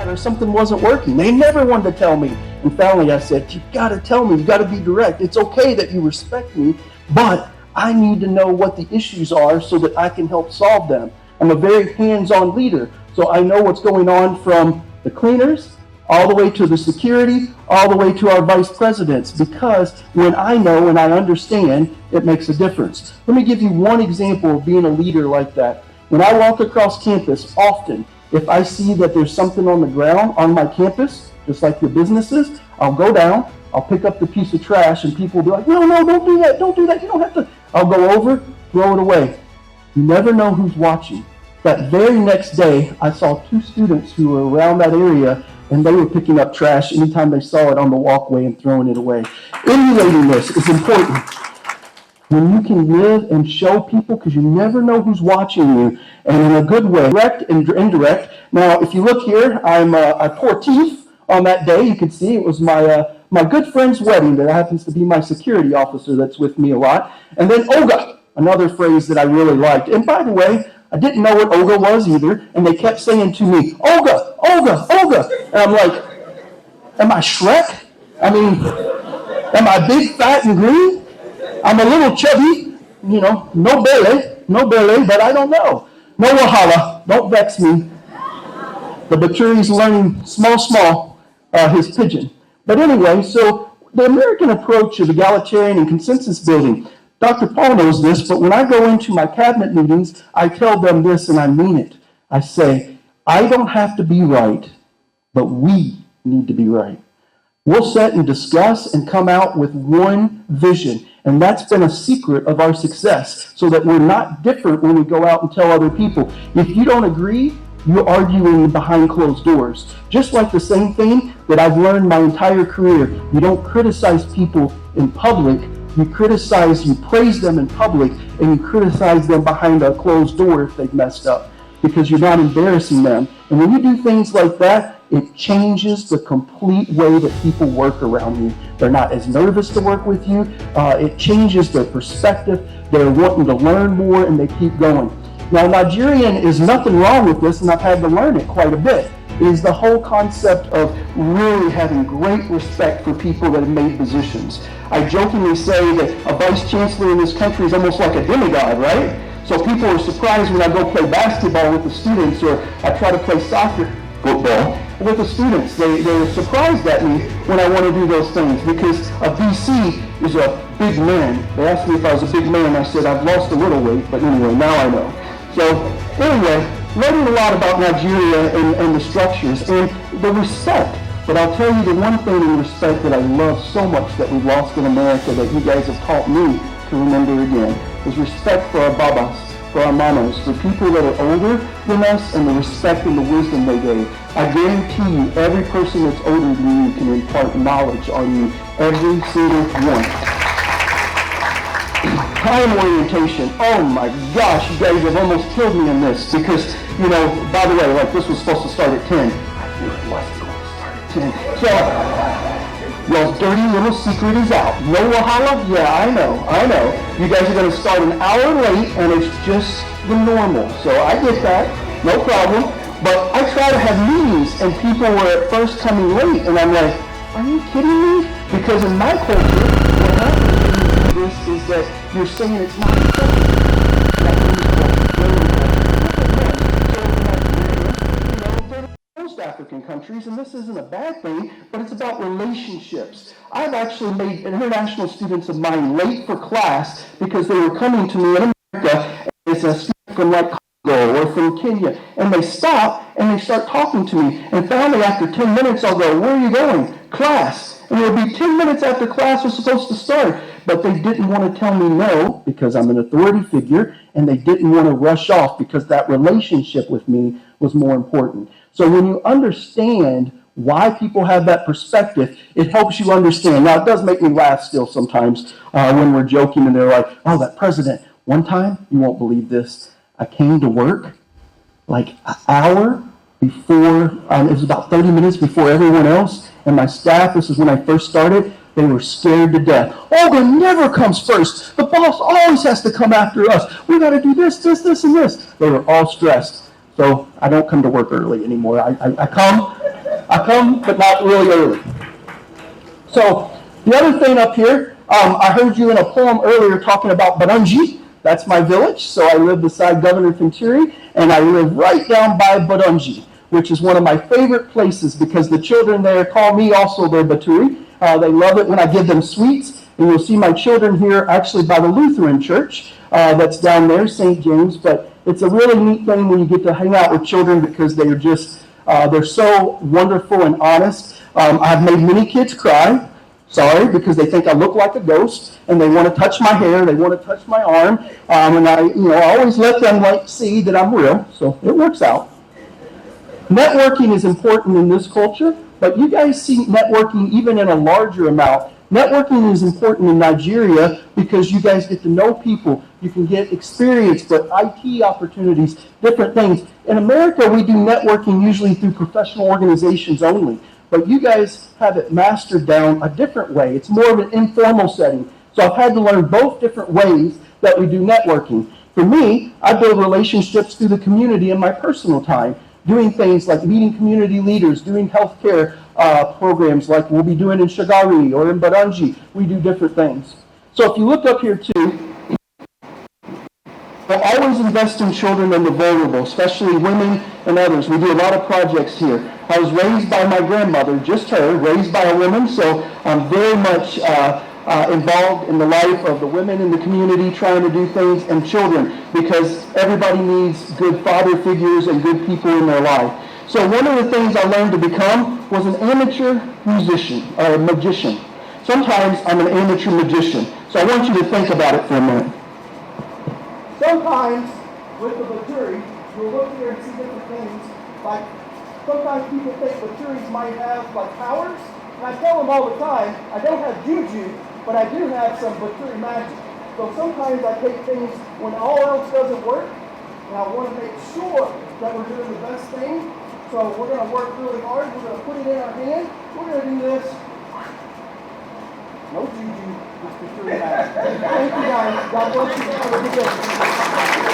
or something wasn't working. They never wanted to tell me. And finally I said, you got to tell me, you got to be direct. It's okay that you respect me, but I need to know what the issues are so that I can help solve them. I'm a very hands-on leader, so I know what's going on from the cleaners all the way to the security, all the way to our vice presidents, because when I know and I understand, it makes a difference. Let me give you one example of being a leader like that. When I walk across campus, often, if I see that there's something on the ground on my campus, just like your businesses, I'll go down, I'll pick up the piece of trash, and people will be like, no, don't do that, you don't have to. I'll go over, throw it away. You never know who's watching. That very next day, I saw 2 students who were around that area, and they were picking up trash anytime they saw it on the walkway and throwing it away. Emulating this is important. When you can live and show people, because you never know who's watching you, and in a good way, direct and indirect. Now, if you look here, I pour teeth on that day. You can see it was my good friend's wedding that happens to be my security officer that's with me a lot. And then Oga, another phrase that I really liked. And by the way, I didn't know what Oga was either, and they kept saying to me, Oga, Oga, Oga. And I'm like, am I Shrek? I mean, am I big, fat, and green? I'm a little chubby, no belly, but I don't know. No wahala, don't vex me. The Baturi's learning small, his pigeon. But anyway, so the American approach of egalitarian and consensus building, Dr. Paul knows this, but when I go into my cabinet meetings, I tell them this and I mean it. I say, I don't have to be right, but we need to be right. We'll sit and discuss and come out with one vision. And that's been a secret of our success, so that we're not different when we go out and tell other people. If you don't agree, you're arguing behind closed doors. Just like the same thing that I've learned my entire career. You don't criticize people in public. You praise them in public, and you criticize them behind a closed door if they've messed up, because you're not embarrassing them. And when you do things like that, it changes the complete way that people work around you. They're not as nervous to work with you. It changes their perspective. They're wanting to learn more, and they keep going. Now, Nigerian is nothing wrong with this, and I've had to learn it quite a bit, is the whole concept of really having great respect for people that have made positions. I jokingly say that a vice chancellor in this country is almost like a demigod, right? So people are surprised when I go play basketball with the students, or I try to play football with the students. They're surprised at me when I want to do those things, because a VC is a big man. They asked me if I was a big man. I said, I've lost a little weight, but anyway, now I know. So anyway, learning a lot about Nigeria and the structures and the respect. But I'll tell you the one thing in respect that I love so much that we've lost in America, that you guys have taught me to remember again, is respect for our babas, for our mamas, for people that are older than us, and the respect and the wisdom they gave. I guarantee you, every person that's older than you can impart knowledge on you, every single one. Time orientation. Oh my gosh, you guys have almost killed me in this, because, by the way, like this was supposed to start at 10. I knew it wasn't going to start at 10. So, y'all's dirty little secret is out. No wahala? Yeah, I know. You guys are going to start an hour late, and it's just the normal. So I get that, no problem. But I try to have meetings, and people were at first coming late, and I'm like, are you kidding me? Because in my culture, what happens when you do this is that you're saying it's not acceptable. African countries, and this isn't a bad thing, but it's about relationships. I've actually made international students of mine late for class because they were coming to me in America as a student from like Congo or from Kenya, and they stop and they start talking to me, and finally after 10 minutes I'll go, where are you going? Class. And it'll be 10 minutes after class was supposed to start, but they didn't want to tell me no because I'm an authority figure, and they didn't want to rush off because that relationship with me was more important. So when you understand why people have that perspective, it helps you understand. Now, it does make me laugh still sometimes when we're joking and they're like, oh, that president. One time, you won't believe this, I came to work like an hour before, it was about 30 minutes before everyone else, and my staff, this is when I first started, they were scared to death. Olga never comes first. The boss always has to come after us. We got to do this, and this. They were all stressed. So I don't come to work early anymore. I come I come, but not really early. So the other thing up here, I heard you in a poem earlier talking about Budunji. That's my village. So I live beside Governor Fintiri, and I live right down by Budunji, which is one of my favorite places because the children there call me also their Baturi. They love it when I give them sweets. And you'll see my children here actually by the Lutheran church that's down there, St. James. But it's a really neat thing when you get to hang out with children because they're just, they're so wonderful and honest. I've made many kids cry. Sorry, because they think I look like a ghost, and they want to touch my hair, they want to touch my arm, and I always let them see that I'm real, so it works out. Networking is important in this culture, but you guys see networking even in a larger amount. Networking is important in Nigeria because you guys get to know people, you can get experience, but IT opportunities, different things. In America, we do networking usually through professional organizations only. But you guys have it mastered down a different way. It's more of an informal setting. So I've had to learn both different ways that we do networking. For me, I build relationships through the community in my personal time, doing things like meeting community leaders, doing healthcare programs like we'll be doing in Shagari or in Budunji. We do different things. So if you look up here too, we'll always invest in children and the vulnerable, especially women and others. We do a lot of projects here. I was raised by my grandmother, just her, raised by a woman, so I'm very much involved in the life of the women in the community, trying to do things, and children, because everybody needs good father figures and good people in their life. So one of the things I learned to become was an amateur musician, or a magician. Sometimes I'm an amateur magician. So I want you to think about it for a minute. Sometimes, with the Baturi, you'll look here and see different things. Like, sometimes people think Baturis might have, like, powers. And I tell them all the time, I don't have juju, but I do have some Baturi magic. So sometimes I take things when all else doesn't work, and I want to make sure that we're doing the best thing. So we're going to work really hard. We're going to put it in our hand. We're going to do this. No juju, just Baturi magic. Thank you guys. God bless you. Have a good day.